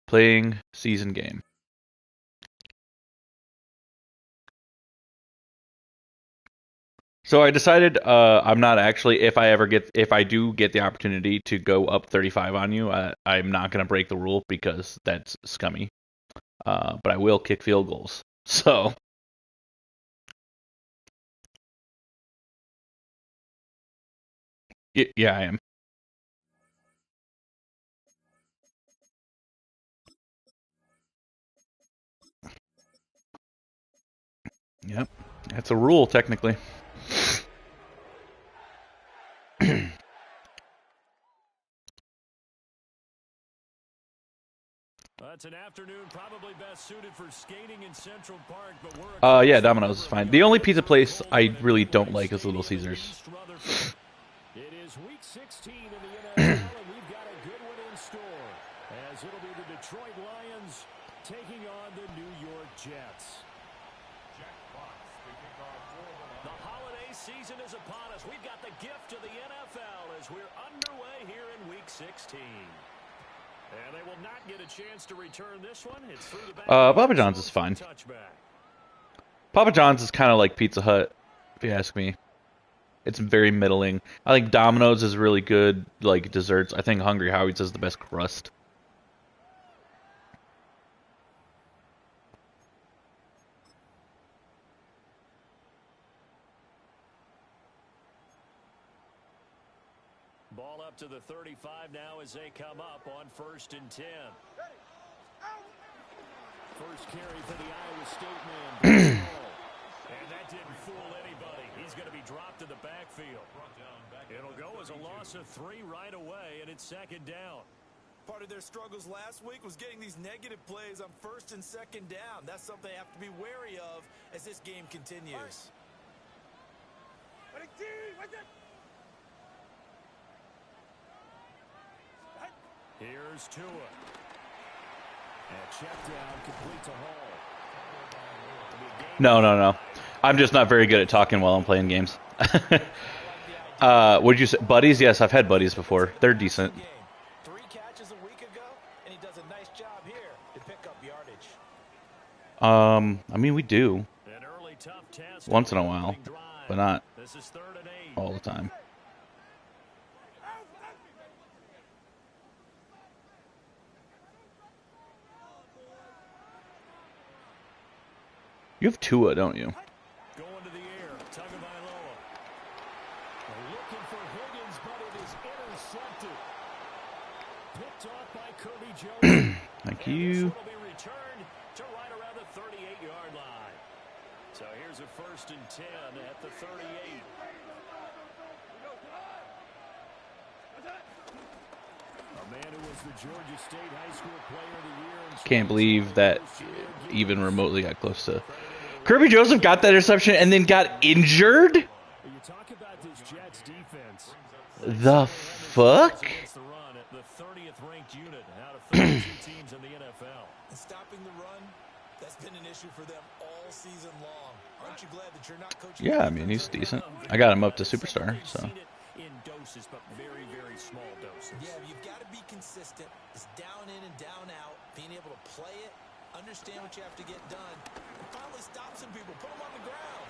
Playing season game. So I decided I'm not actually, if I do get the opportunity to go up 35 on you, I'm not going to break the rule because that's scummy. But I will kick field goals. So yeah, I am. Yep, that's a rule technically. It's an afternoon probably best suited for skating in Central Park, but Yeah, Domino's is fine. The only pizza place I really don't like is Little Caesars. It is week 16 in the NFL, and we've got a good one in store, as it'll be the Detroit Lions taking on the New York Jets. The holiday season is upon us. We've got the gift of the NFL as we're underway here in week 16. And they will not get a chance to return this one. It's through the back. Papa John's is fine. Papa John's is kind of like Pizza Hut, if you ask me. It's very middling. I think Domino's is really good, like desserts. I think Hungry Howie's is the best crust. Ball up to the 35 now as they come up on 1st and 10. First carry for the Iowa State man. And that didn't fool anybody. He's going to be dropped to the backfield. It'll go as a loss of 3 right away, and it's 2nd down. Part of their struggles last week was getting these negative plays on 1st and 2nd down. That's something they have to be wary of as this game continues. Here's Tua. And check down, complete to Hall. No. I'm just not very good at talking while I'm playing games. Would you say buddies? Yes, I've had buddies before. They're decent. 3 catches a week ago, and he does a nice job here to pick up yardage. I mean, we do once in a while, but not all the time. You have Tua, don't you? Going to the air, Tagovailoa. Looking for Higgins, but it is intercepted. Picked off by Kirby Jones. Thank you. Will be returned to right around the 38-yard line. So here's a 1st and 10 at the 38. A man who was the Georgia State High School Player of the Year. Can't believe that even remotely got close to. Kirby Joseph got that interception and then got injured? You talk about this Jets defense. The fuck? The 30th ranked unit out of 32 teams in the NFL. And stopping the run, that's been an issue for them all season long. Aren't you glad that you're not coaching? Yeah, I mean, he's decent. I got him up to superstar, so. In doses, but very, very small doses. Yeah, you've got to be consistent. It's down in and down out. Being able to play it, understand what you have to get done, and finally stop some people, put them on the ground.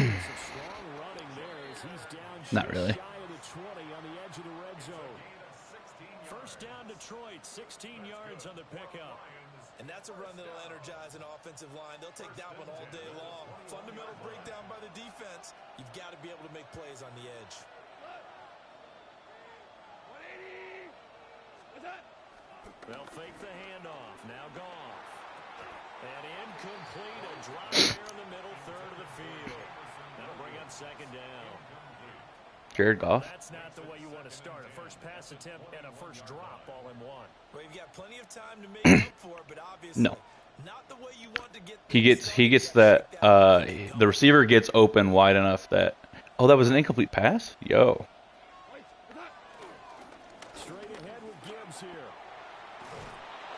Some strong running there as he's down Not really. shy of the 20 on the edge of the red zone. 1st down Detroit, 16 yards on the pickup. And that's a run that'll energize an offensive line. They'll take that one all day long. Fundamental breakdown by the defense. You've got to be able to make plays on the edge. They'll fake the handoff. Now Goff. And incomplete. A drop there in the middle third of the field. That'll bring up 2nd down. Jared Goff. That's not the way you want to start. A first pass attempt and a first drop all in one. Well, you've got plenty of time to make up for it, but obviously No. not the way you want to get. He gets that the receiver gets open wide enough that that was an incomplete pass? Yo. Straight ahead with Gibbs here.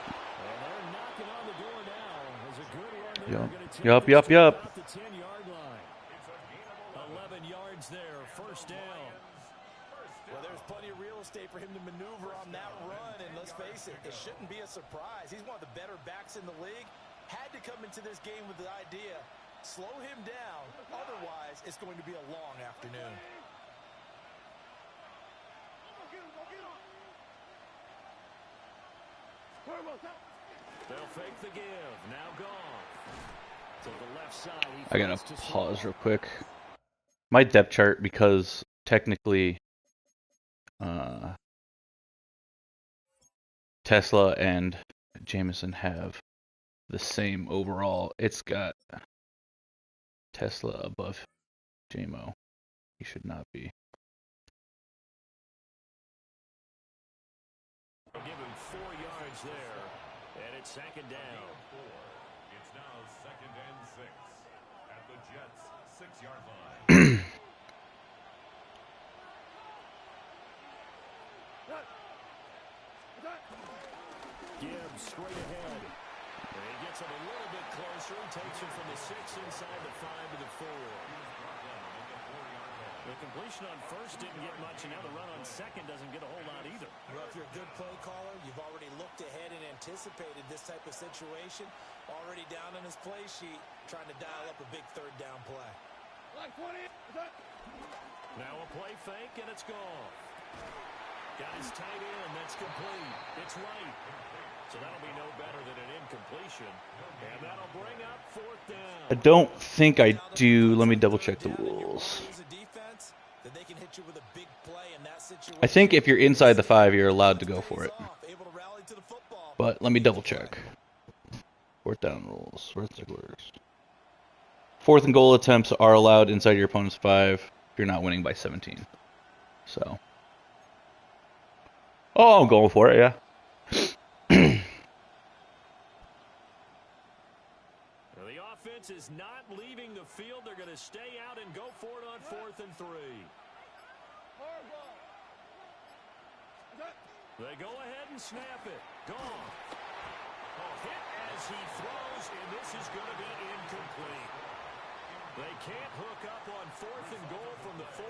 And they're knocking on the door now. There's a good run there. Yup. About the 10-yard line. 11 yards there. 1st down. Well, there's plenty of real estate for him to maneuver on that run, and let's face it, it shouldn't be a surprise. He's one of the better backs in the league. Had to come into this game with the idea, slow him down, otherwise it's going to be a long afternoon. They'll fake the give. Now gone. To the left side. I gotta pause real quick. My depth chart, because technically Tesla and Jameson have the same overall. It's got Tesla above JMO. He should not be. Give him 4 yards there, and it's second down. It's now 2nd and 6 at the Jets' 6-yard line. Gibbs straight ahead. And he gets him a little bit closer. He takes him from the 6 inside the 5 to the 4. The completion on first didn't get much, and now the run on second doesn't get a whole lot either. Well, if you're a good play caller, you've already looked ahead and anticipated this type of situation. Already down on his play sheet, trying to dial up a big 3rd down play. Now a play fake, and it's gone. Guys tight in, that's complete. It's right. So that'll be no better than an incompletion. And that'll bring up 4th down. I don't think I do. Let me double check the rules. I think if you're inside the 5, you're allowed to go for it. But let me double check. 4th down rules. Where's the orders? 4th and goal attempts are allowed inside your opponent's 5 if you're not winning by 17. So. Oh, I'm going for it, yeah. The offense is not leaving the field. They're going to stay out and go for it on 4th and 3. They go ahead and snap it. Gone. Hit as he throws, and this is going to be incomplete. They can't hook up on 4th and goal from the 4,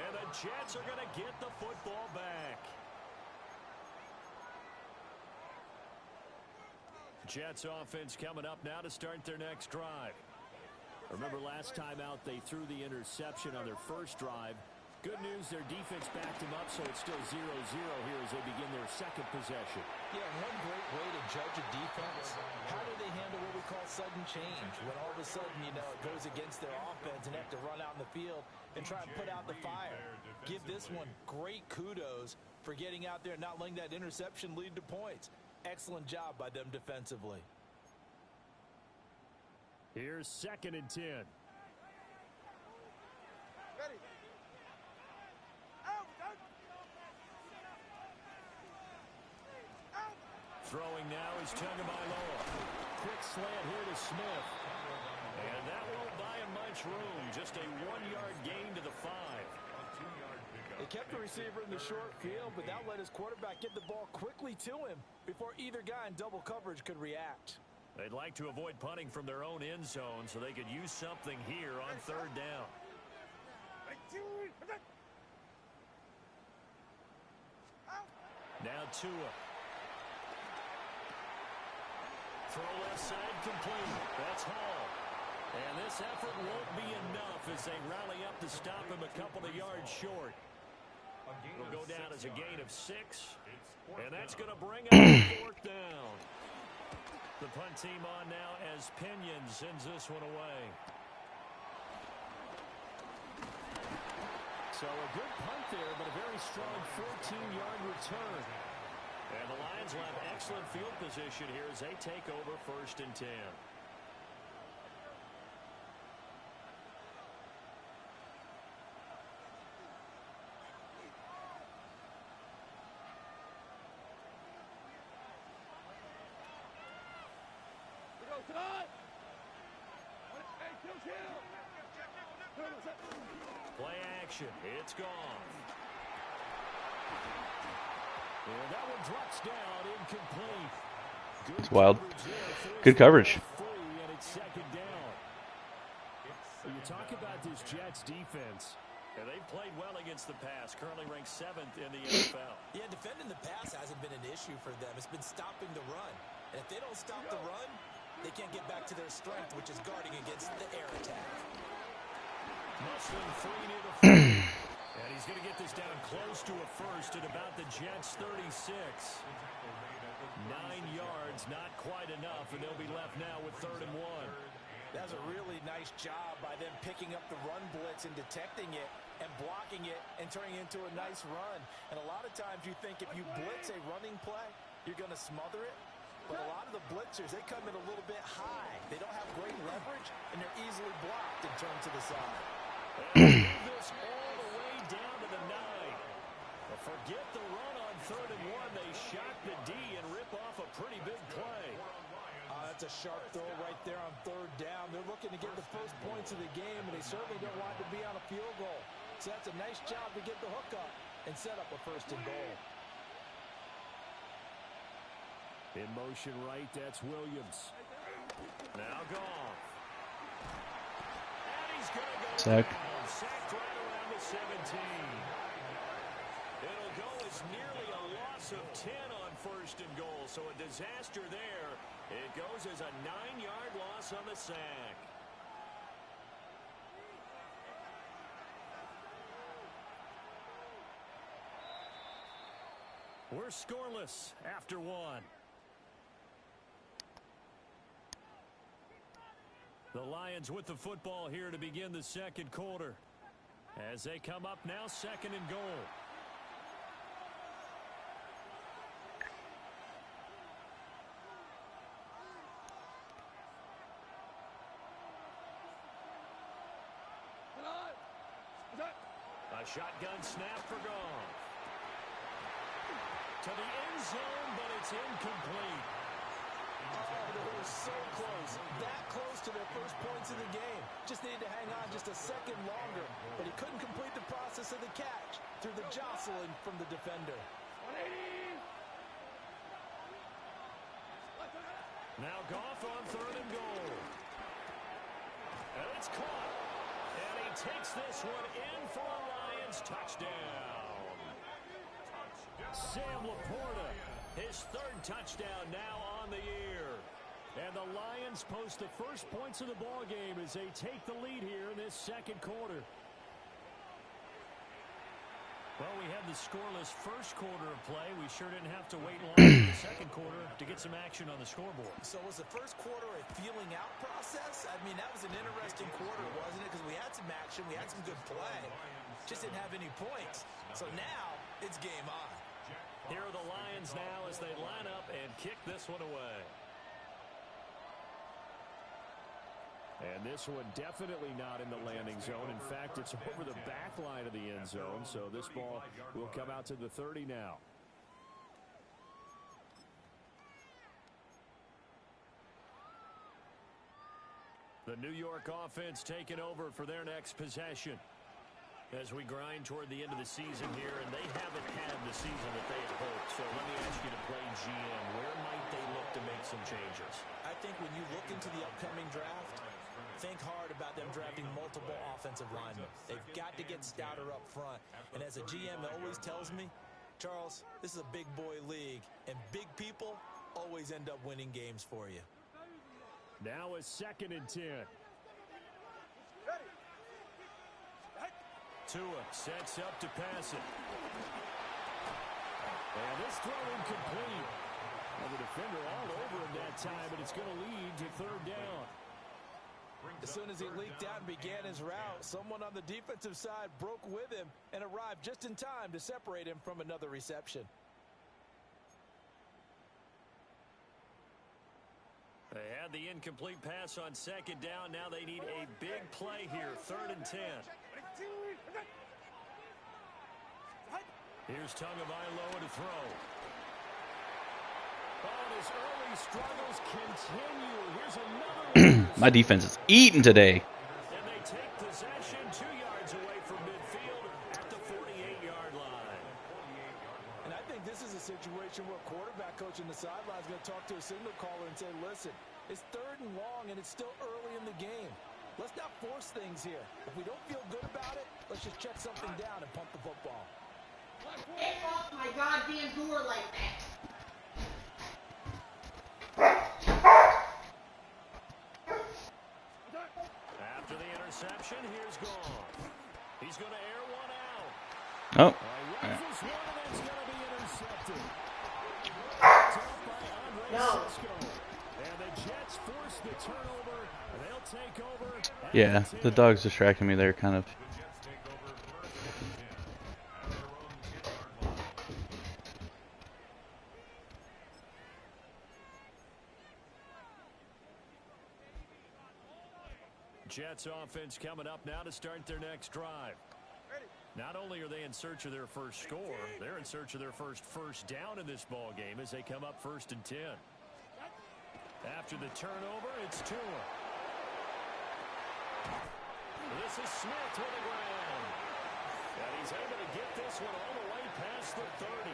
and the Jets are going to get the football back. Jets offense coming up now to start their next drive. Remember last time out they threw the interception on their first drive. Good news, their defense backed them up, so it's still 0-0 here as they begin their second possession. Yeah, one great way to judge a defense, how do they handle what we call sudden change? When all of a sudden, you know, it goes against their offense and have to run out in the field and try and put out the fire. Give this one great kudos for getting out there and not letting that interception lead to points. Excellent job by them defensively. Here's 2nd and 10. Ready. Throwing now is Tagovailoa. Quick slant here to Smith. And that won't buy him much room. Just a 1-yard gain to the 5. They kept the receiver in the short field, but that let his quarterback get the ball quickly to him before either guy in double coverage could react. They'd like to avoid punting from their own end zone so they could use something here on 3rd down. Now Tua. Throw left side complete. That's Hall. And this effort won't be enough as they rally up to stop him a couple of yards short. It'll go down as a gain of 6. And that's going to bring up 4th down. The punt team on now as Pinion sends this one away. So a good punt there, but a very strong 14-yard return. And the Lions will have excellent field position here as they take over 1st and 10. Play action. It's gone. And that one drops down incomplete. It's wild. Good coverage. And it's 2nd down. You talk about this Jets defense. And they've played well against the pass, currently ranked 7th in the UFL. Yeah, defending the pass hasn't been an issue for them. It's been stopping the run. And if they don't stop the run, they can't get back to their strength, which is guarding against the air attack. Muslim free near the 40. And he's going to get this down close to a first at about the Jets' 36. 9 yards, not quite enough, and they'll be left now with 3rd and 1. That was a really nice job by them picking up the run blitz and detecting it and blocking it and turning it into a nice run. And a lot of times you think if you blitz a running play, you're going to smother it. But a lot of the blitzers, they come in a little bit high. They don't have great leverage, and they're easily blocked and turned to the side. And move this all the way down to the 9. But forget the run on 3rd and 1. They shock the D and rip off a pretty big play. That's a sharp throw right there on 3rd down. They're looking to get the first points of the game, and they certainly don't want to be on a field goal. So that's a nice job to get the hook up and set up a 1st and goal. In motion right, that's Williams. Now Goff. And he's going to go Sack. down. Sacked right around the 17. It'll go as nearly a loss of 10 on 1st and goal. So a disaster there. It goes as a 9-yard loss on the sack. We're scoreless after 1. The Lions with the football here to begin the 2nd quarter. As they come up now, 2nd and goal. A shotgun snap for Goff. To the end zone, but it's incomplete. Oh, they were so close. That close to their first points of the game. Just needed to hang on just a second longer. But he couldn't complete the process of the catch through the jostling from the defender. Now Goff on 3rd and goal. And it's caught. And he takes this one in for a Lions touchdown. Sam Laporta, his 3rd touchdown now on the year. And the Lions post the first points of the ball game as they take the lead here in this 2nd quarter. Well, we had the scoreless first quarter of play. We sure didn't have to wait long in the 2nd quarter to get some action on the scoreboard. So was the first quarter a feeling out process? I mean, that was an interesting quarter, wasn't it? Because we had some action, we had some good play. Just didn't have any points. So now it's game on. Here are the Lions now as they line up and kick this one away. And this one definitely not in the landing zone. In fact, it's over the back line of the end zone. So this ball will come out to the 30 now. The New York offense taking over for their next possession. As we grind toward the end of the season here, and they haven't had the season that they had hoped. So let me ask you to play GM. Where might they look to make some changes? I think when you look into the upcoming draft, think hard about them drafting multiple offensive linemen. They've got to get stouter up front. And as a GM always tells me, Charles, this is a big boy league, and big people always end up winning games for you. Now a 2nd and 10. Tua sets up to pass it. And this throw incomplete. And the defender all over him that time, but it's going to lead to 3rd down. As soon as he leaked out and began his route, someone on the defensive side broke with him and arrived just in time to separate him from another reception. They had the incomplete pass on 2nd down. Now they need a big play here, 3rd and 10. Here's Tagovailoa to throw. Oh, his early struggles continue. Here's another. My defense is eating today. And they take possession 2 yards away from midfield at the 48-yard line. And I think this is a situation where quarterback coach in the sideline is going to talk to a signal caller and say, listen, it's 3rd and long and it's still early in the game. Let's not force things here. If we don't feel good about it, let's just check something down and pump the football. Get off my goddamn door like that. After the interception, here's Goff. He's going to air one out. Oh. Rifles one, and it's going to be intercepted. No. And the Jets force the turnover. They'll take over. Yeah, the dog's distracting me there, kind of. Jets offense coming up now to start their next drive. Not only are they in search of their first score, they're in search of their first down in this ball game as they come up 1st and 10. After the turnover, it's Tua. This is Smith with the ground. And he's able to get this one all the way past the 30.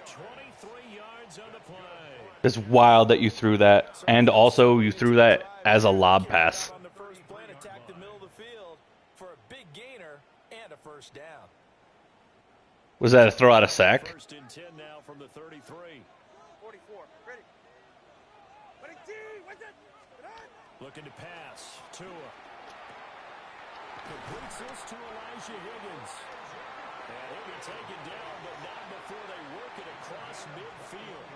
23 yards on the play. It's wild that you threw that, and also you threw that as a lob pass. On the first play, attack the middle of the field for a big gainer and a first down. Was that a throw out of sack? 1st and 10 now from the 33. 44. Ready. Looking to pass. Tua. Completes this to Elijah Higgins. And he'll be taken down, but not before they work it across midfield.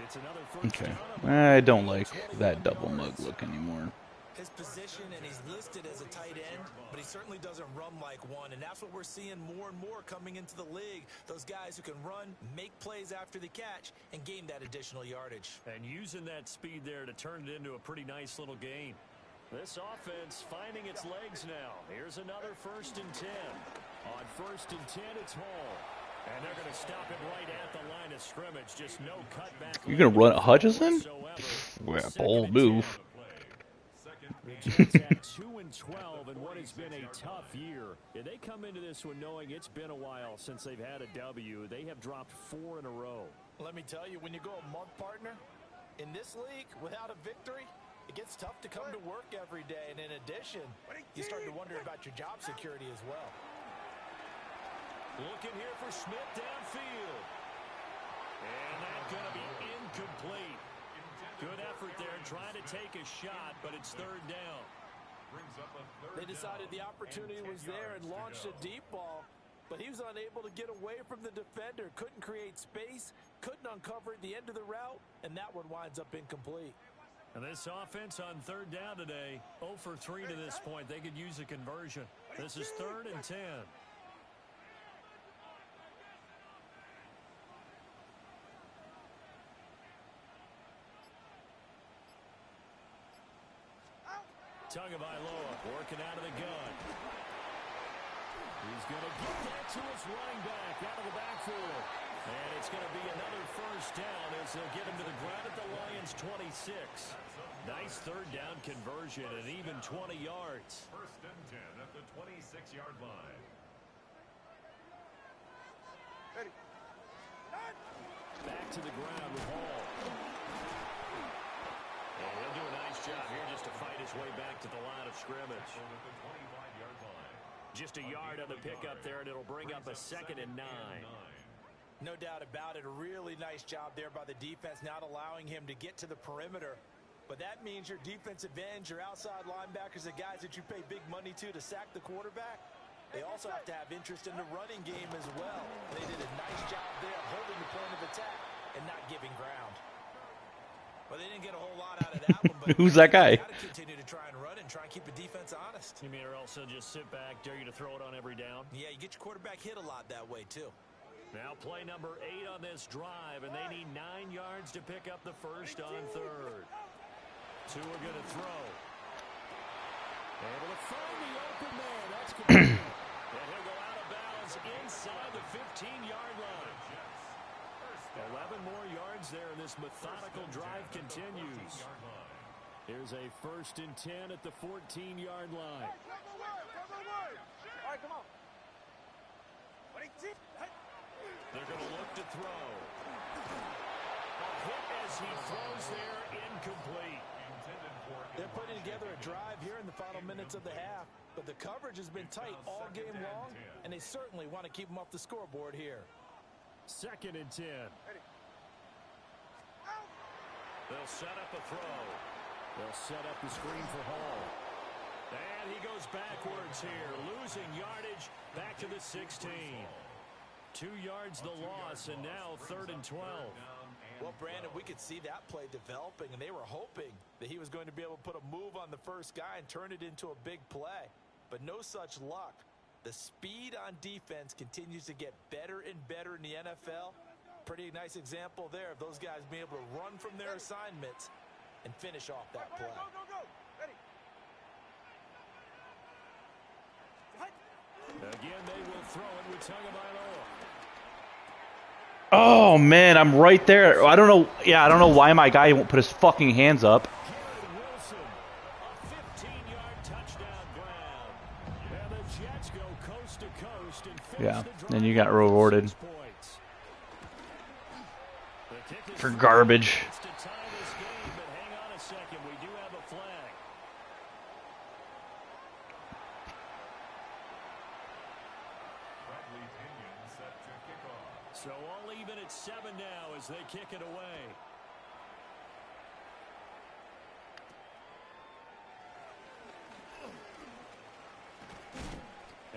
It's another first Okay. down. I don't like that double mug look anymore. His position, and he's listed as a tight end, but he certainly doesn't run like one, and that's what we're seeing more and more coming into the league. Those guys who can run, make plays after the catch, and gain that additional yardage. And using that speed there to turn it into a pretty nice little gain. This offense finding its legs now. Here's another 1st and 10. On 1st and 10, it's Hall. And they're going to stop him right at the line of scrimmage. Just no cutback. You're going to run Hutchinson? Yeah, bold move. The Jets at 2 and 12 in what has been a tough year. And they come into this one knowing it's been a while since they've had a W. They have dropped 4 in a row. Let me tell you, when you go a month, partner, in this league, without a victory, it gets tough to come to work every day. And in addition, you start to wonder about your job security as well. Looking here for Smith downfield. And that's going to be incomplete. Good effort there trying to take a shot, but it's 3rd down. They decided the opportunity was there and launched a deep ball, but he was unable to get away from the defender. Couldn't create space, couldn't uncover at the end of the route, and that one winds up incomplete. And this offense on 3rd down today, 0 for 3 to this point. They could use a conversion. This is 3rd and 10. Tagovailoa working out of the gun. He's going to get that to his running back out of the backfield. And it's going to be another first down as they'll get him to the ground at the Lions' 26. Nice 3rd down conversion and even 20 yards. 1st and 10 at the 26-yard line. Ready. Back to the ground with Hall. And he'll do a nice job here just to fight his way back to the line of scrimmage. Just a yard on the pickup there, and it'll bring up a 2nd and 9. No doubt about it. A really nice job there by the defense, not allowing him to get to the perimeter. But that means your defensive ends, your outside linebackers, the guys that you pay big money to sack the quarterback, they also have to have interest in the running game as well. They did a nice job there holding the point of attack and not giving ground. Well, they didn't get a whole lot out of that one, but Who's that guy? They got to continue to try and run and try and keep the defense honest. You mean or else they'll just sit back, dare you to throw it on every down? Yeah, you get your quarterback hit a lot that way, too. Now play number 8 on this drive, and they need 9 yards to pick up the first on 3rd. 2 are going to throw. Able to find the open man. That's complete. And he'll go out of bounds inside the 15-yard line. 11 more yards there, and this methodical drive continues. Here's a 1st and 10 at the 14-yard line. All right, come on. They're going to look to throw. A hit as he throws there, incomplete. They're putting together a drive here in the final minutes of the half, but the coverage has been tight all game long, and they certainly want to keep them off the scoreboard here. 2nd and 10. They'll set up a throw. They'll set up the screen for Hall. And he goes backwards here, losing yardage back to the 16. 2 yards the loss, and now 3rd and 12. Well, Brandon, we could see that play developing, and they were hoping that he was going to be able to put a move on the first guy and turn it into a big play. But no such luck. The speed on defense continues to get better and better in the NFL. Pretty nice example there of those guys being able to run from their assignments and finish off that play. Again, they will throw it with Tagovailoa. Oh man, I'm right there. I don't know. Yeah, I don't know why my guy won't put his fucking hands up. Wilson, a 15-yard touchdown grab. And the Jets go coast to coast and finish Yeah, the drive then you got with rewarded 6 points. The kick is for garbage. It's to tie this game, but hang on a second. We do have a flag. Bradley Pinion set to kick off. So all even at 7 now as they kick it away.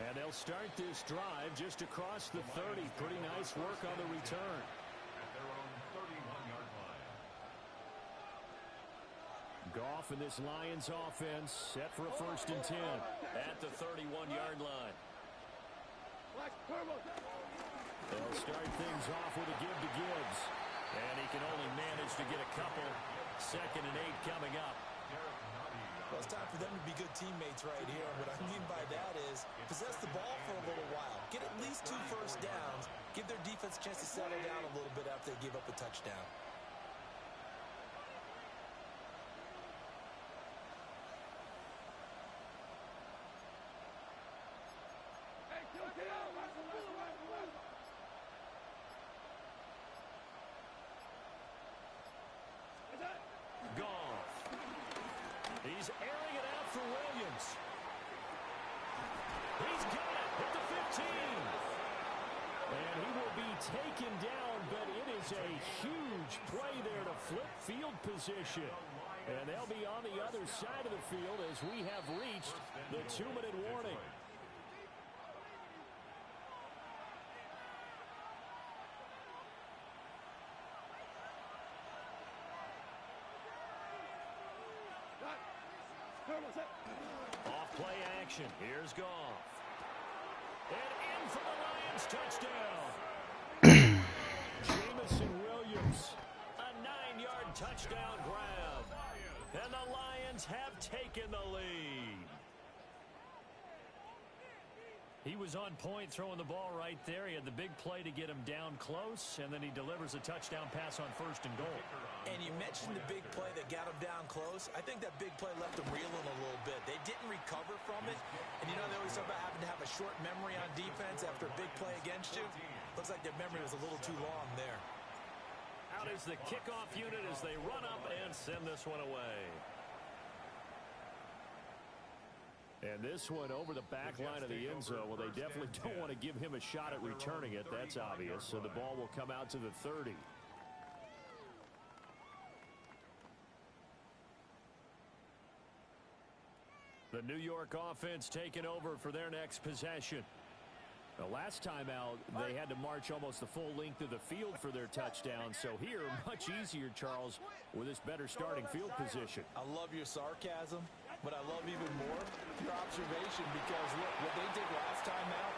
And they'll start this drive just across the 30. Pretty nice work on the return. At their own 31-yard line. Goff and this Lions offense set for a 1st and 10 at the 31-yard line. They'll start things off with a give to Gibbs. And he can only manage to get a couple. 2nd and 8 coming up. Well, it's time for them to be good teammates right here. What I mean by that is possess the ball for a little while. Get at least 2 first downs. Give their defense a chance to settle down a little bit after they give up a touchdown. Goff. He's airing it out for Williams. He's got it at the 15. And he will be taken down, but it is a huge play there to flip field position. And they'll be on the other side of the field as we have reached the 2-minute warning. Off play action. Here's Goff. And in for the Lions touchdown. Jamison Williams. A 9-yard touchdown grab. And the Lions have taken the lead. He was on point throwing the ball right there. He had the big play to get him down close, and then he delivers a touchdown pass on 1st and goal. And you mentioned the big play that got him down close. I think that big play left him reeling a little bit. They didn't recover from it. And you know, they always talk about having to have a short memory on defense after a big play against you. Looks like their memory was a little too long there. Out is the kickoff unit as they run up and send this one away. And this one over the back line of the end zone. Well, they definitely don't want to give him a shot at returning it. That's obvious. So the ball will come out to the 30. The New York offense taking over for their next possession. The last time out, they had to march almost the full length of the field for their touchdown. So here, much easier, Charles, with this better starting field position. I love your sarcasm, but I love even more your observation because, look, what they did last time out,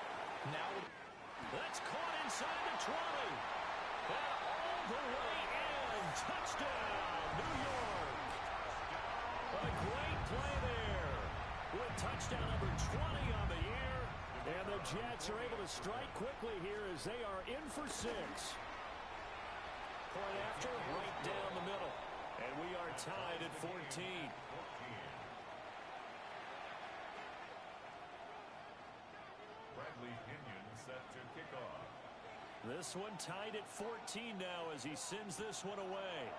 now... That's caught inside the 20. And all the way in. Touchdown, New York. A great play there. With touchdown number 20 on the year. And the Jets are able to strike quickly here as they are in for 6. Point after, right down the middle. And we are tied at 14. Bradley Pinion set to kick off. This one tied at 14 now as he sends this one away.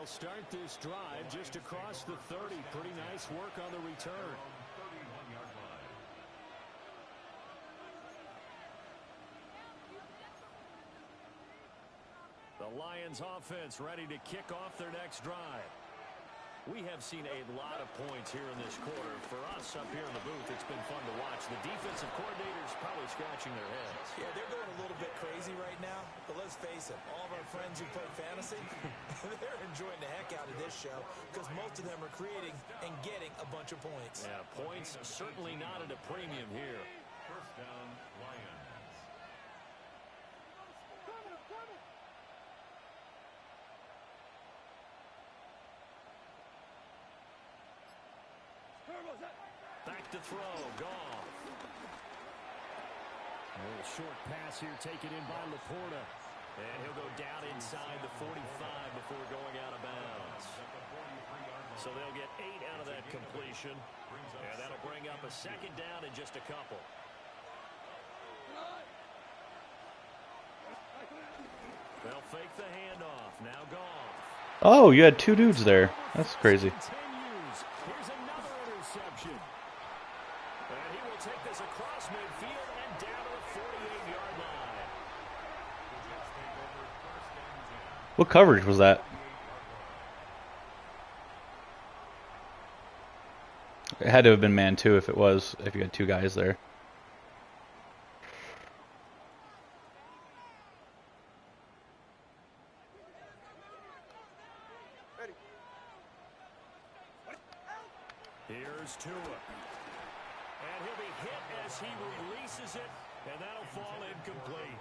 they'll start this drive just across the 30. Pretty nice work on the return. 31-yard line. The Lions offense ready to kick off their next drive. We have seen a lot of points here in this quarter. For us up here in the booth, it's been fun to watch. The defensive coordinators probably scratching their heads. Yeah, they're going a little bit crazy right now. But let's face it, all of our friends who play fantasy, they're enjoying the heck out of this show because most of them are creating and getting a bunch of points. Yeah, points certainly not at a premium here. First down, Lions. Back to throw, Goff. A little short pass here taken in by Laporta. And he'll go down inside the 45 before going out of bounds. So they'll get 8 out of that completion. And that'll bring up a second down in just a couple. They'll fake the handoff. Now Goff. Oh, you had two dudes there. That's crazy. Here's another interception. And he will take this across midfield and down to the 48-yard line. What coverage was that? It had to have been man two if you had two guys there. Here's Tua. And he'll be hit as he releases it, and that'll fall incomplete.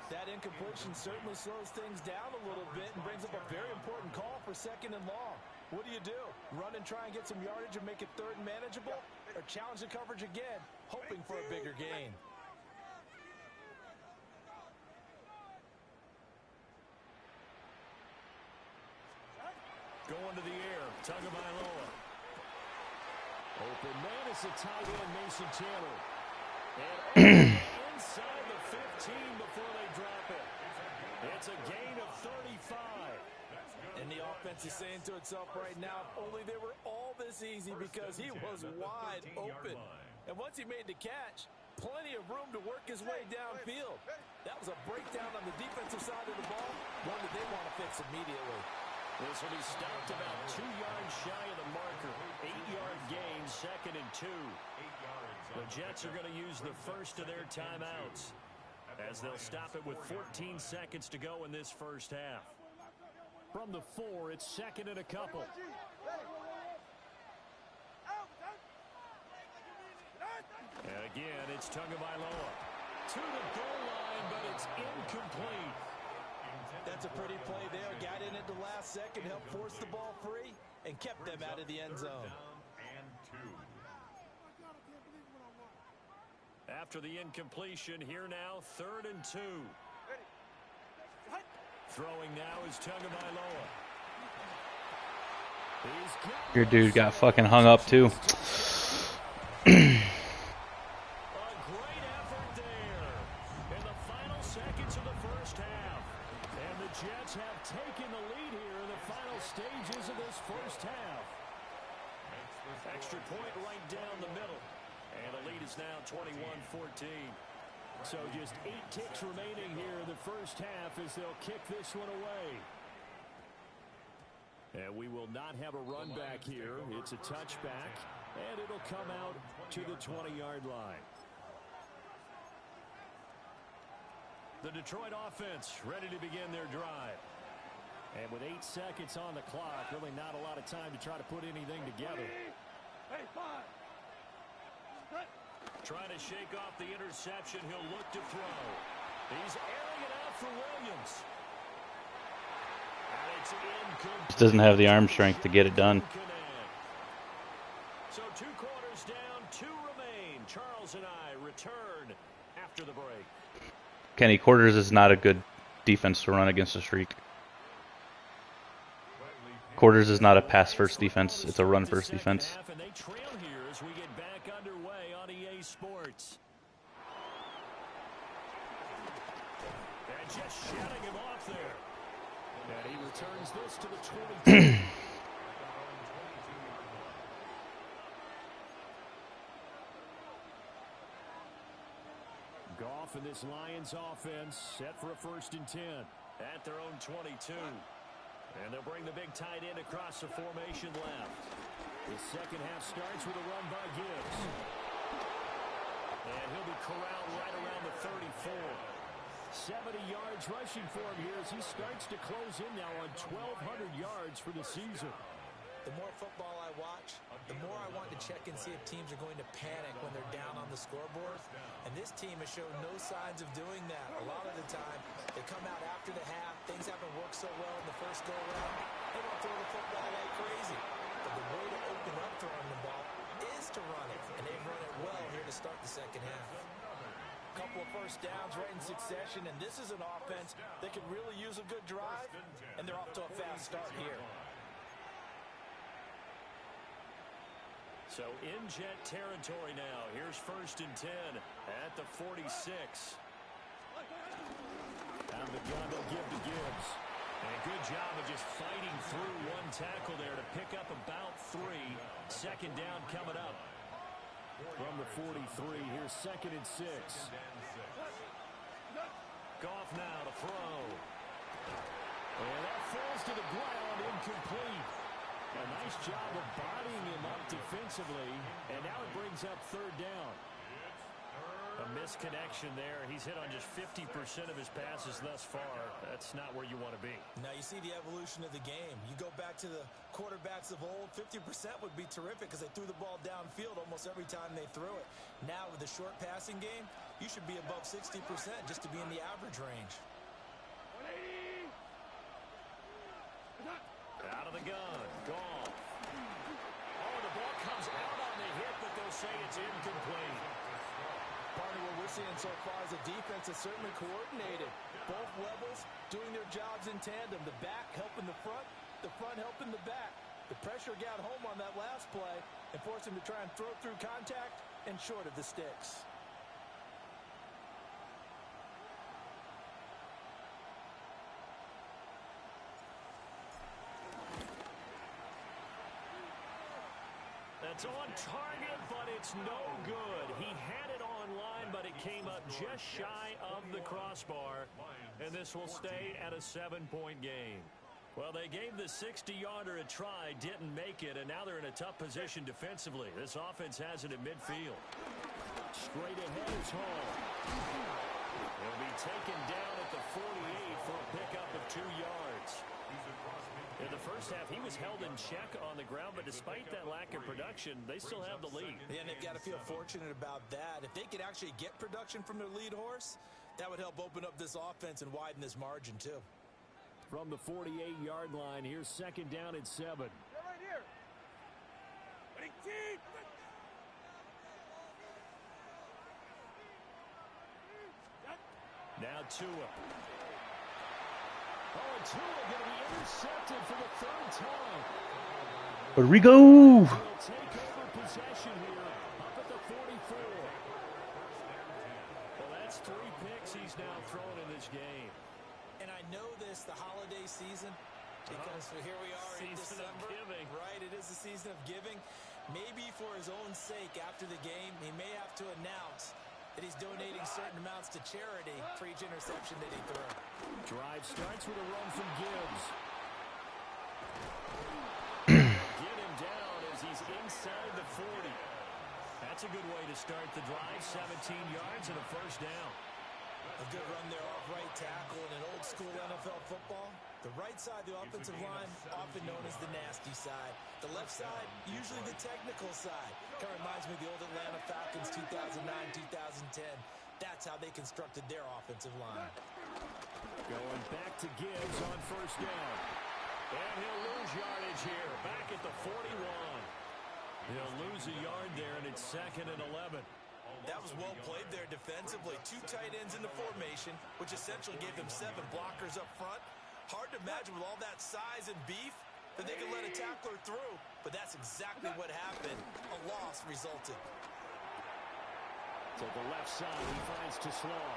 That incompletion certainly slows things down a little bit and brings up a very important call for second and long. What do? Run and try and get some yardage and make it third and manageable? Or challenge the coverage again, hoping for a bigger gain? Going to the air, Tagovailoa. Open man, it's a tight end, Mason Taylor. And inside the 15 before they drop it. It's a gain of 35. And the offense is saying to itself right now, if only they were all this easy because he was wide open. And once he made the catch, plenty of room to work his way downfield. That was a breakdown on the defensive side of the ball, one that they want to fix immediately. This will be stopped about 2 yards shy of the marker. 8-yard gain, 2nd and 2. The Jets are going to use the first of their timeouts as they'll stop it with 14 seconds to go in this first half. From the 4, it's 2nd and a couple. And again, it's Tagovailoa. To the goal line, but it's incomplete. That's a pretty play there. Got in at the last second, helped force the ball free, and kept them out of the end zone. After the incompletion, here now, 3rd and 2. Throwing now is Tagovailoa. Your dude got fucking hung up too. A great effort there in the final seconds of the first half. And the Jets have taken the lead here in the final stages of this first half. Extra point right down the middle. And the lead is now 21-14. So just 8 ticks remaining here in the first half as they'll kick this one away. And we will not have a run back here. It's a touchback, and it'll come out to the 20-yard line. The Detroit offense ready to begin their drive. And with 8 seconds on the clock, really not a lot of time to try to put anything together. Trying to shake off the interception. He'll look to throw. He's airing it out for Williams. And it's incomplete. Just doesn't have the arm strength to get it done. So 2 quarters down, 2 remain. Charles and I return after the break. Kenny, quarters is not a good defense to run against a streak. Quarters is not a pass-first defense. It's a run-first defense. And they trail here as we get back underway on EA Sports. And just shutting him off there. And he returns this to the 22. Goff and this Lions offense set for a 1st and 10 at their own 22. And they'll bring the big tight end across the formation left. The second half starts with a run by Gibbs. And he'll be corralled right around the 34. 70 yards rushing for him here as he starts to close in now on 1,200 yards for the season. The more football I watch, the more I want to check and see if teams are going to panic when they're down on the scoreboard. And this team has shown no signs of doing that. A lot of the time, they come out after the half. Things haven't worked so well in the first go-around. They don't throw the football like crazy. But the way to open up throwing the ball is to run it. And they've run it well here to start the second half. Couple of first downs right in succession. And this is an offense that could really use a good drive. And they're off to a fast start here. So in Jet territory now. Here's 1st and 10 at the 46. Out of the gun, they'll give to Gibbs. And a good job of just fighting through one tackle there to pick up about 3. Second down coming up. From the 43, here's 2nd and 6. Goff now to throw. And that falls to the ground, incomplete. A nice job of bodying him up defensively, and now it brings up 3rd down. A misconnection there. He's hit on just 50% of his passes thus far. That's not where you want to be. Now you see the evolution of the game. You go back to the quarterbacks of old, 50% would be terrific because they threw the ball downfield almost every time they threw it. Now with the short passing game, you should be above 60% just to be in the average range. Out of the gun. Goff. Oh, the ball comes out on the hit, but they'll say it's incomplete. Part of what we're seeing so far is the defense is certainly coordinated. Both levels doing their jobs in tandem. The back helping the front helping the back. The pressure got home on that last play and forced him to try and throw through contact and short of the sticks. It's on target, but it's no good. He had it online, but it came up just shy of the crossbar. And this will stay at a 7-point game. Well, they gave the 60-yarder a try, didn't make it, and now they're in a tough position defensively. This offense has it at midfield. Straight ahead is Hall. He'll be taken down at the 48 for a pickup of 2 yards. In the first half, he was held in check on the ground, but despite that lack of production, they still have the lead. Yeah, and they've got to feel fortunate about that. If they could actually get production from their lead horse, that would help open up this offense and widen this margin, too. From the 48-yard line, here's 2nd down at 7. Right here. Now Tua. Oh, and Tua going to be intercepted for the 3rd time. Here we go. He'll take over possession here up at the 44. Well, that's 3 picks he's now thrown in this game. And I know this, the holiday season, because here we are in December. Right, it is the season of giving. Maybe for his own sake after the game, he may have to announce that he's donating certain amounts to charity for each interception that he threw. Drive starts with a run from Gibbs. Get him down as he's inside the 40. That's a good way to start the drive. 17 yards and a 1st down. A good run there off right tackle in an old school NFL football. The right side of the offensive line, often known as the nasty side. The left side, usually the technical side. Kind of reminds me of the old Atlanta Falcons 2009-2010. That's how they constructed their offensive line. Going back to Gibbs on 1st down. And he'll lose yardage here. Back at the 41. He'll lose a yard there, and it's 2nd and 11. That was well played there defensively. 2 tight ends in the formation, which essentially gave them 7 blockers up front. Hard to imagine with all that size and beef that they could let a tackler through, but that's exactly what happened. A loss resulted. To the left side, he finds to Slaw.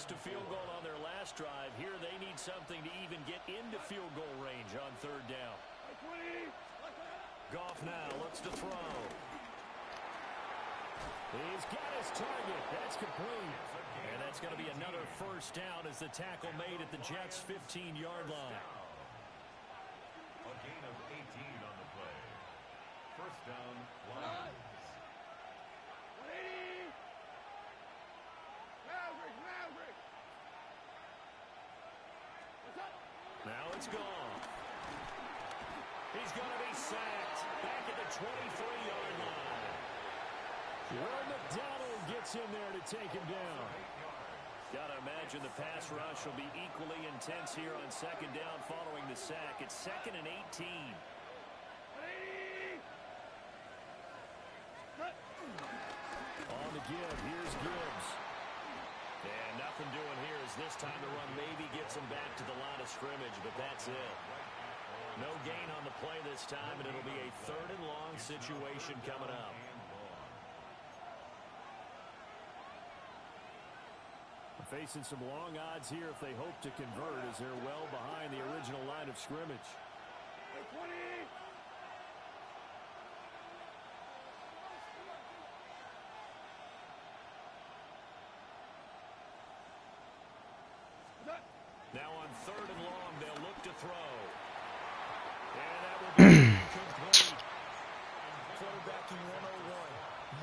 missed a field goal on their last drive. Here they need something to even get into field goal range on third down. Goff now looks to throw. He's got his target. That's complete. And that's going to be another first down as the tackle made at the Jets' 15-yard line. A gain of 18 on the play. First down, Lions. Now it's gone. He's going to be sacked back at the 23-yard line. Well, McDonald gets in there to take him down. Got to imagine the pass rush will be equally intense here on second down following the sack. It's 2nd and 18. On the give, here's Gibbs. And nothing doing here as this time the run maybe gets him back to the line of scrimmage, but that's it. No gain on the play this time, and it'll be a 3rd and long situation coming up. Facing some long odds here if they hope to convert as they're well behind the original line of scrimmage. Now on 3rd and long, they'll look to throw. And that will be complete. Quarterbacking 101.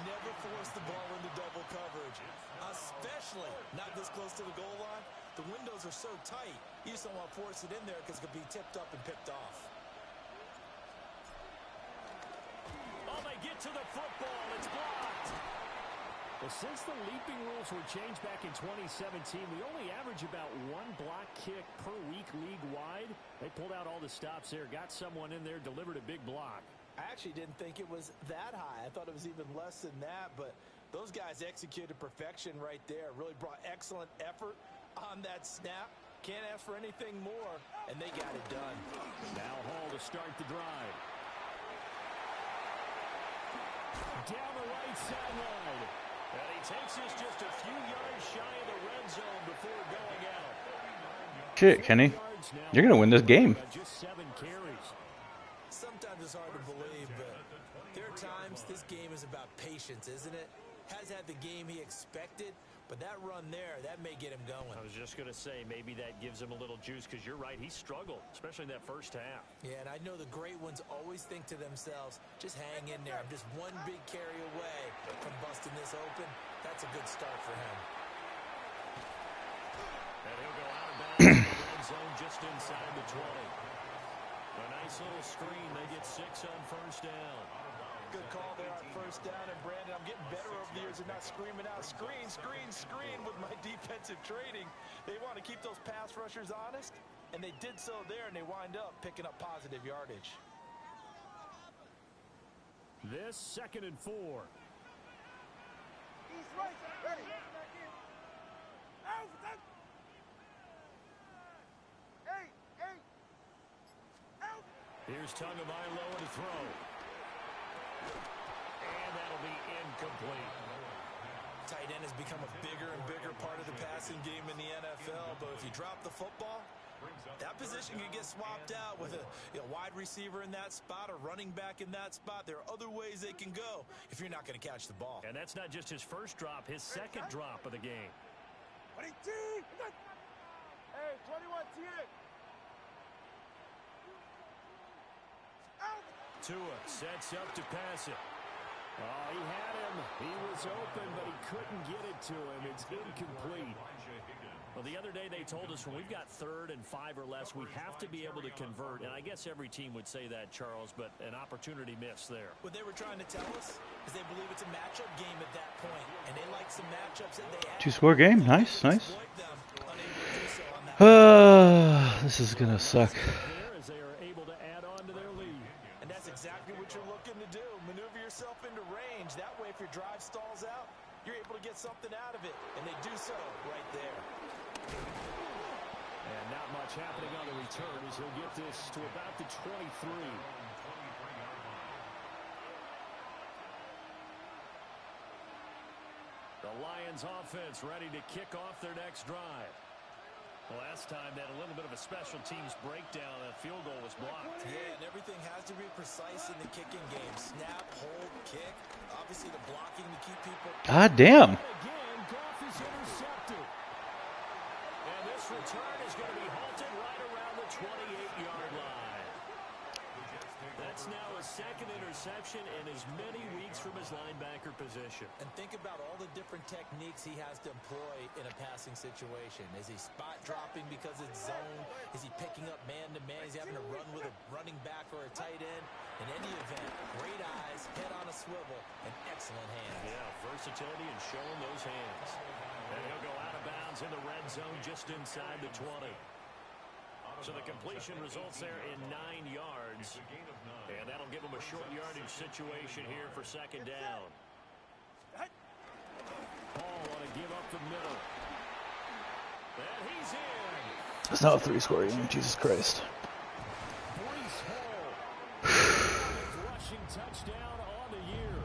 Never force the ball into double coverage, especially not this close to the goal line. The windows are so tight, you just don't want to force it in there because it could be tipped up and picked off. Oh, they get to the football. It's blocked. Well, since the leaping rules were changed back in 2017, we only average about 1 block kick per week league-wide. They pulled out all the stops there, got someone in there, delivered a big block. I actually didn't think it was that high. I thought it was even less than that, but those guys executed perfection right there. Really brought excellent effort on that snap. Can't ask for anything more, and they got it done. Now Hall to start the drive. Down the right sideline. And he takes us just a few yards shy of the red zone before going out. Shit, Kenny. You're going to win this game. Just 7 carries. Sometimes it's hard to believe, but there are times this game is about patience, isn't it? Has had the game he expected, but that run there, that may get him going. I was just going to say, maybe that gives him a little juice, because you're right, he struggled, especially in that first half. Yeah, and I know the great ones always think to themselves, just hang in there. I'm just one big carry away from busting this open. That's a good start for him. And he'll go out of bounds in the red zone just inside the 20. A nice little screen. They get 6 on first down. Good call there on first down. And, Brandon, I'm getting better over the years of not screaming out, screen, screen, screen with my defensive training. They want to keep those pass rushers honest, and they did so there, and they wind up picking up positive yardage. This 2nd and 4. Here's Tagovailoa to throw. And that'll be incomplete. Tight end has become a bigger and bigger part of the passing game in the NFL, but if you drop the football, that position can get swapped out with a wide receiver in that spot, a running back in that spot. There are other ways they can go if you're not going to catch the ball. And that's not just his first drop, his 2nd drop of the game. Hey, 21 T8. Tua sets up to pass it. Oh, he had him. He was open, but he couldn't get it to him. It's incomplete. Well, the other day they told us when we've got 3rd and 5 or less, we have to be able to convert. And I guess every team would say that, Charles, but an opportunity missed there. What they were trying to tell us is they believe it's a matchup game at that point, and they like some matchups that they have. 2-score game. Nice, nice. This is going to suck. As they are able to add on to their lead. And that's exactly what you're looking to do. Maneuver yourself into range. That way, if your drive stalls out, you're able to get something out of it. And they do so right there. And not much happening on the return as he'll get this to about the 23. The Lions offense ready to kick off their next drive. Last time they had a little bit of a special teams breakdown. That field goal was blocked. Yeah, and everything has to be precise in the kicking game. Snap, hold, kick. Obviously the blocking to keep people. God damn. Again, Goff is intercepted. And this return is going to be halted right around the 28-yard line. That's now a second interception in as many weeks from his linebacker position. And think about all the different techniques he has to employ in a passing situation. Is he spot dropping because it's zone? Is he picking up man-to-man? Is he having to run with a running back or a tight end? In any event, great eyes, head on a swivel, and excellent hands. Yeah, versatility and showing those hands. And he'll go out of bounds in the red zone just inside the 20. So the completion results there in 9 yards. And that'll give him a short yardage situation here for second down. Paul want to give up the middle. And he's in. It's not a 3-score game, Jesus Christ. Breece Hall. Rushing touchdown on the year.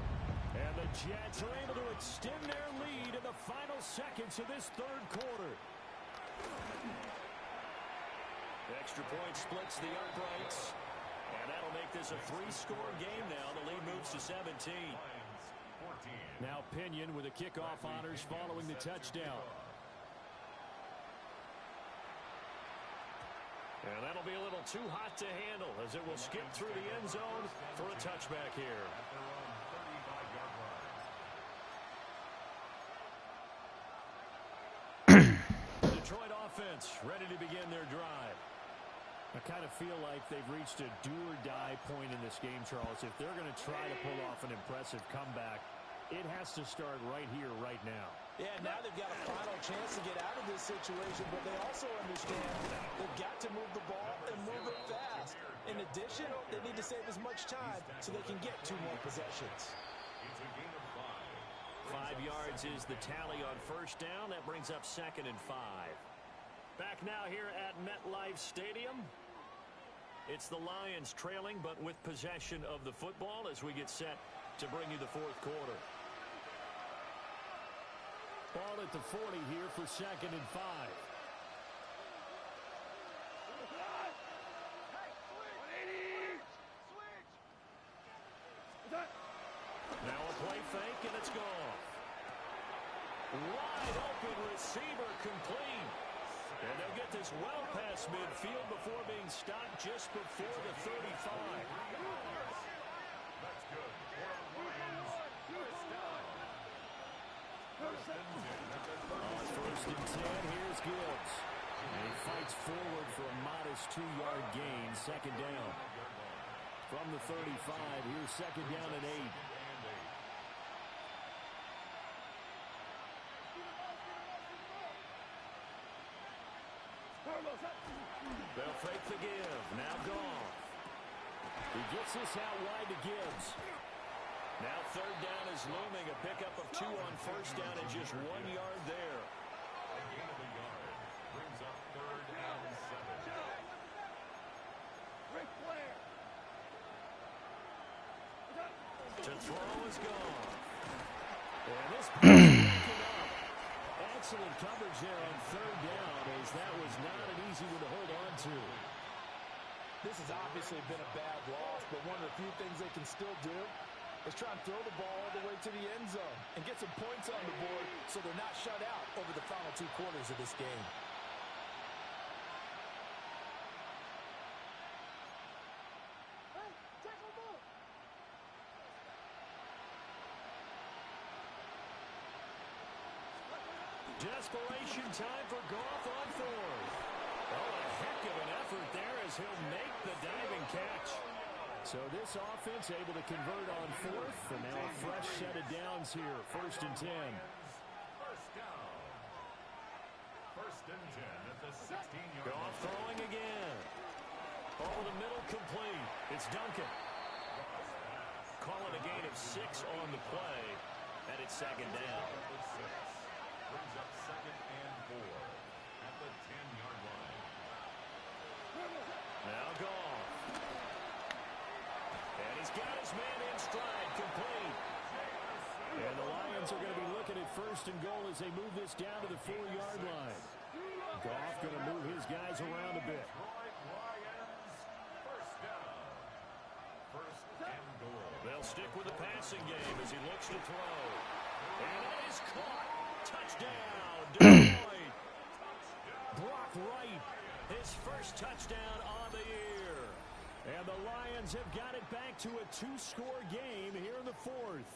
And the Jets are able to extend their lead in the final seconds of this third quarter. The extra point splits the uprights. And that'll make this a 3-score game now. The lead moves to 17. Now Pinion with the kickoff honors following the touchdown. And that'll be a little too hot to handle as it will skip through the end zone for a touchback here. Detroit offense ready to begin their drive. I kind of feel like they've reached a do-or-die point in this game, Charles. If they're going to try to pull off an impressive comeback, it has to start right here, right now. Yeah, now they've got a final chance to get out of this situation, but they also understand they've got to move the ball and move it fast. In addition, they need to save as much time so they can get 2 more possessions. 5 yards is the tally on first down. That brings up 2nd and 5. Back now here at MetLife Stadium. It's the Lions trailing, but with possession of the football as we get set to bring you the fourth quarter. Ball at the 40 here for 2nd and 5. Now a play fake, and it's gone. Wide open receiver complete. And they'll get this well past midfield before being stopped just before the 35. That's good. First and 10, here's Gibbs. And he fights forward for a modest 2-yard gain, 2nd down. From the 35, here's 2nd down and 8. They'll fake the give. Now Goff. He gets this out wide to Gibbs. Now 3rd down is looming. A pickup of 2 on first down and just 1 yard there. A gain of a yard brings up 3rd and 7. To throw is gone. And this pass up. Excellent coverage there on 3rd down, as that was not an easy one to hold on to. This has obviously been a bad loss, but one of the few things they can still do is try and throw the ball all the way to the end zone and get some points on the board so they're not shut out over the final 2 quarters of this game. Desperation time for Goff on 4th. Oh, a heck of an effort there as he'll make the diving catch. So this offense able to convert on 4th, and now a fresh set of downs here, 1st and 10. First down. 1st and 10 at the 16-yard line. Goff throwing again. Ball in the middle complete. It's Duncan. Calling a gain of 6 on the play, and it's 2nd down. Brings up 2nd and 4 at the 10-yard line. Now Goff. And he's got his man in stride, complete. And the Lions are going to be looking at 1st and goal as they move this down to the 4-yard line. Goff going to move his guys around a bit. They'll stick with the passing game as he looks to throw. And it is caught. Touchdown, Detroit. Brock Wright, his first touchdown on the year. And the Lions have got it back to a 2-score game here in the 4th.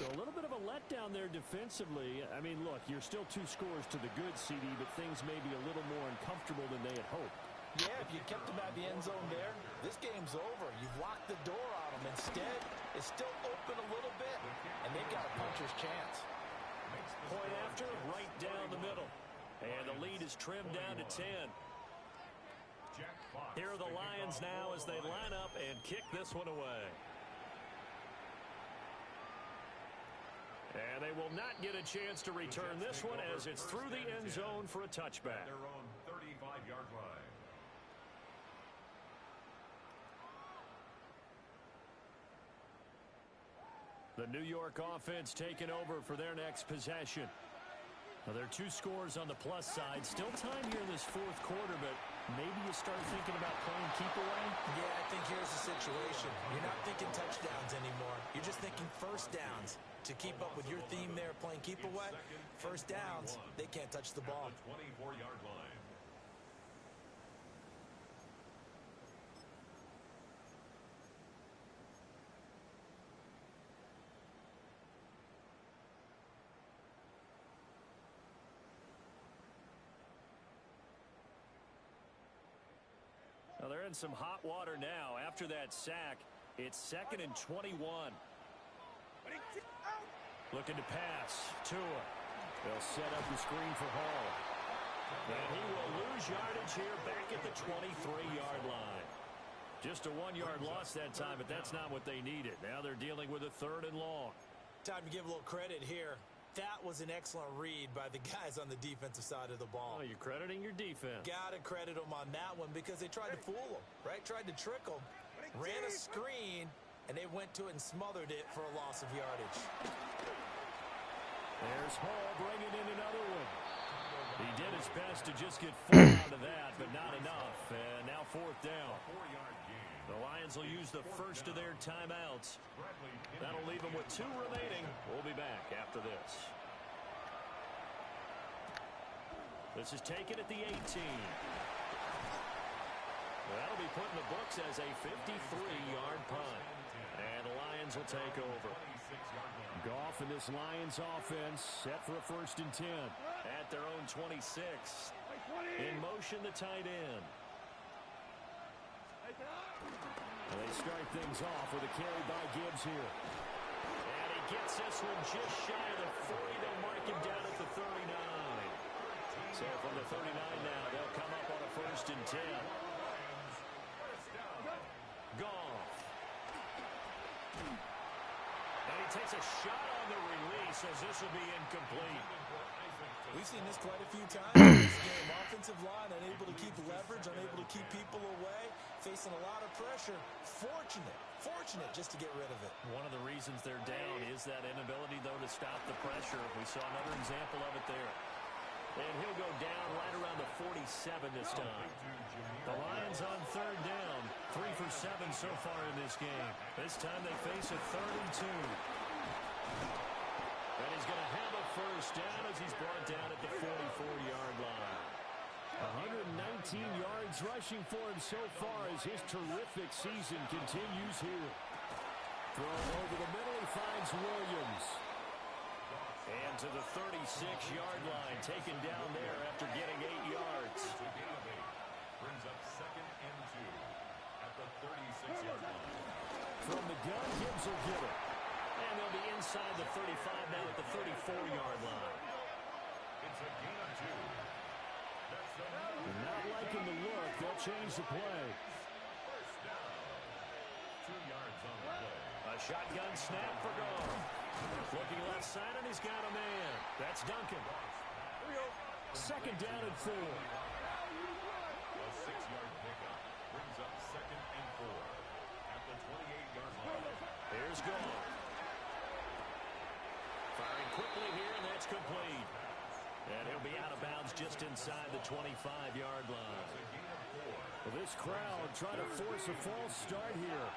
So a little bit of a letdown there defensively. I mean, look, you're still 2 scores to the good, CD, but things may be a little more uncomfortable than they had hoped. Yeah, if you kept them at the end zone there, this game's over. You've locked the door on them. Instead, it's still open a little bit, and they've got a puncher's chance. Point after, right down the middle. And the lead is trimmed down to 10. Here are the Lions now as they line up and kick this one away. And they will not get a chance to return this one as it's through the end zone for a touchback. Their own 35-yard line. The New York offense taking over for their next possession. Now, there are 2 scores on the plus side. Still time here in this 4th quarter, but maybe you start thinking about playing keep away? Yeah, I think here's the situation. You're not thinking touchdowns anymore. You're just thinking first downs. To keep up with your theme there, playing keep away, first downs, they can't touch the ball. 24-yard line. Well, they're in some hot water now. After that sack, it's 2nd and 21. Looking to pass. Tua. They'll set up the screen for Hall. And he will lose yardage here back at the 23-yard line. Just a 1-yard loss that time, but that's not what they needed. Now they're dealing with a 3rd and long. Time to give a little credit here. That was an excellent read by the guys on the defensive side of the ball. Oh, you're crediting your defense. Gotta credit them on that one because they tried to fool them, right? Tried to trick them, ran a screen, and they went to it and smothered it for a loss of yardage. There's Hall bringing in another one. He did his best to just get 4 out of that, but not enough. And now 4th down. The Lions will use the first of their timeouts. That'll leave them with 2 remaining. We'll be back after this. This is taken at the 18. That'll be put in the books as a 53-yard punt. And the Lions will take over. Goff and this Lions offense set for a 1st and 10 at their own 26. In motion, the tight end. They start things off with a carry by Gibbs here. And he gets this one just shy of the 40. They'll mark him down at the 39. So from the 39 now, they'll come up on a 1st and 10. Goff. And he takes a shot on the release as this will be incomplete. We've seen this quite a few times in this game. Offensive line unable to keep leverage, unable to keep people away, facing a lot of pressure. Fortunate just to get rid of it. One of the reasons they're down is that inability, though, to stop the pressure. We saw another example of it there. And he'll go down right around the 47 this time. The Lions on 3rd down. 3 for 7 so far in this game. This time they face a 3rd and 2. And he's going to have a 1st down as he's brought down at the 44-yard line. 119 yards rushing for him so far as his terrific season continues here. Throw over the middle, he finds Williams. And to the 36-yard line, taken down there after getting 8 yards. Brings up 2nd and 2 at the 36-yard line. From the gun, Gibbs will get it. And they'll be inside the 35 now at the 34-yard line. It's a gain of 2. That's the Not liking the look, they'll change the play. 1st down. 2 yards on the play. A shotgun snap for Goff. Looking left side, and he's got a man. That's Duncan. 2nd down and 4. A 6-yard pickup brings up 2nd and 4 at the 28-yard line. Here's Goff. quickly here, and that's complete. And he'll be out of bounds just inside the 25-yard line. Well, this crowd trying to force a false start here.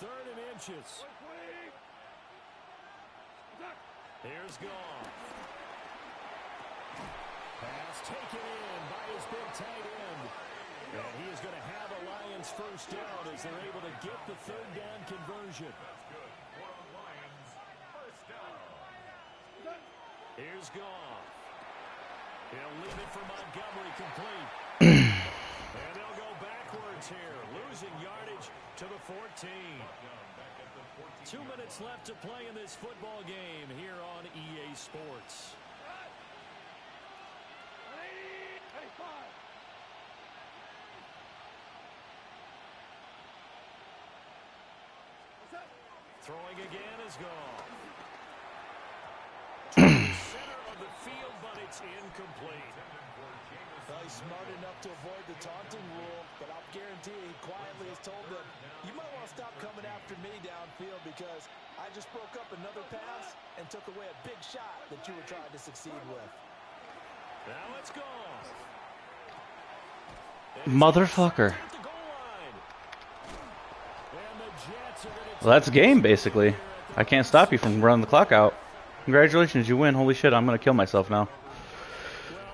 3rd and inches. Here's Goff. Pass taken in by his big tight end. And he is going to have a Lions first down as they're able to get the 3rd down conversion. That's good. For the Lions, first down. Here's Goff. He'll leave it for Montgomery complete. And they'll go backwards here, losing yardage to the 14. 2 minutes left to play in this football game here on EA Sports. Throwing again is Goff. To the center of the field, but it's incomplete. Well, he's smart enough to avoid the taunting rule, but I'll guarantee he quietly has told them, you might want to stop coming after me downfield because I just broke up another pass and took away a big shot that you were trying to succeed with. Now it's Goff. Motherfucker. Well, that's game, basically. I can't stop you from running the clock out. Congratulations, you win. Holy shit, I'm going to kill myself now.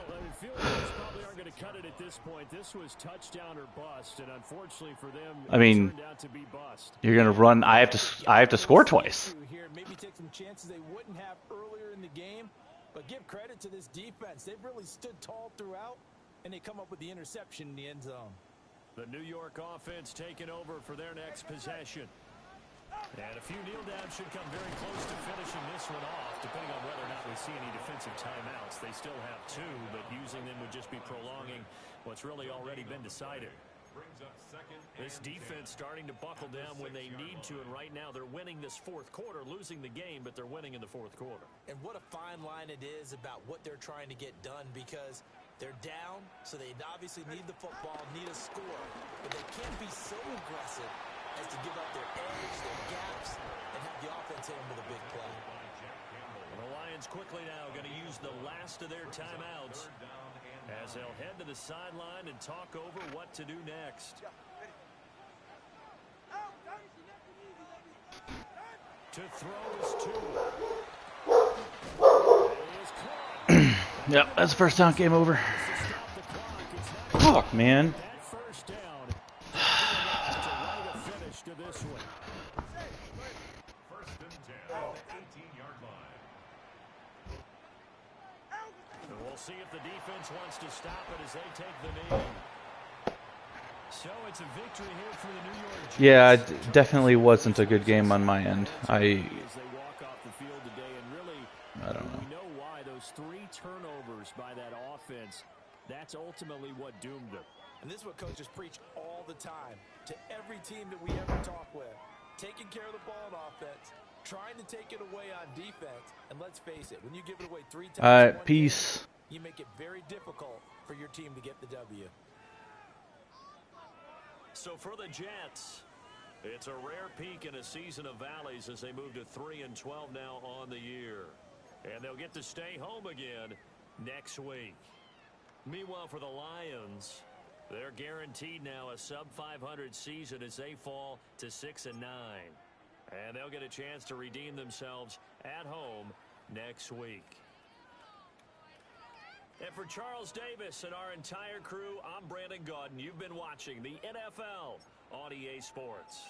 Well, I feel like they probably aren't going to cut it at this point. This was touchdown or bust, and unfortunately for them, I mean, it turned out to be bust. You're going to run. I have to score twice. Maybe take some chances they wouldn't have earlier in the game, but give credit to this defense. They've really stood tall throughout, and they come up with the interception in the end zone. The New York offense taking over for their next possession. And a few kneel downs should come very close to finishing this one off, depending on whether or not we see any defensive timeouts. They still have 2, but using them would just be prolonging what's really already been decided. This defense starting to buckle down when they need to, and right now they're winning this 4th quarter, losing the game, but they're winning in the 4th quarter. And what a fine line it is about what they're trying to get done, because they're down, so they obviously need the football, need a score, but they can't be so aggressive as to give up their edge, their gaps, and have the offense hit them with a big play. The Lions quickly now going to use the last of their timeouts as they'll head to the sideline and talk over what to do next. To throw is 2. Yep, that's the first down. Game over. Fuck, man. This one. First and 10 at the 18-yard line. And we'll see if the defense wants to stop it as they take the knee. So it's a victory here for the New York Jets. Yeah, it definitely wasn't a good game on my end. As they walk off the field today, and really, I don't know. We know why those 3 turnovers by that offense. That's ultimately what doomed them. And this is what coaches preach all the time to every team that we ever talk with. Taking care of the ball on offense, trying to take it away on defense, and let's face it, when you give it away 3 times, All right, peace. Game, you make it very difficult for your team to get the W. So for the Jets, it's a rare peak in a season of valleys as they move to 3-12 now on the year. And they'll get to stay home again next week. Meanwhile, for the Lions, they're guaranteed now a sub-500 season as they fall to 6-9. And they'll get a chance to redeem themselves at home next week. And for Charles Davis and our entire crew, I'm Brandon Gaudin. You've been watching the NFL on EA Sports.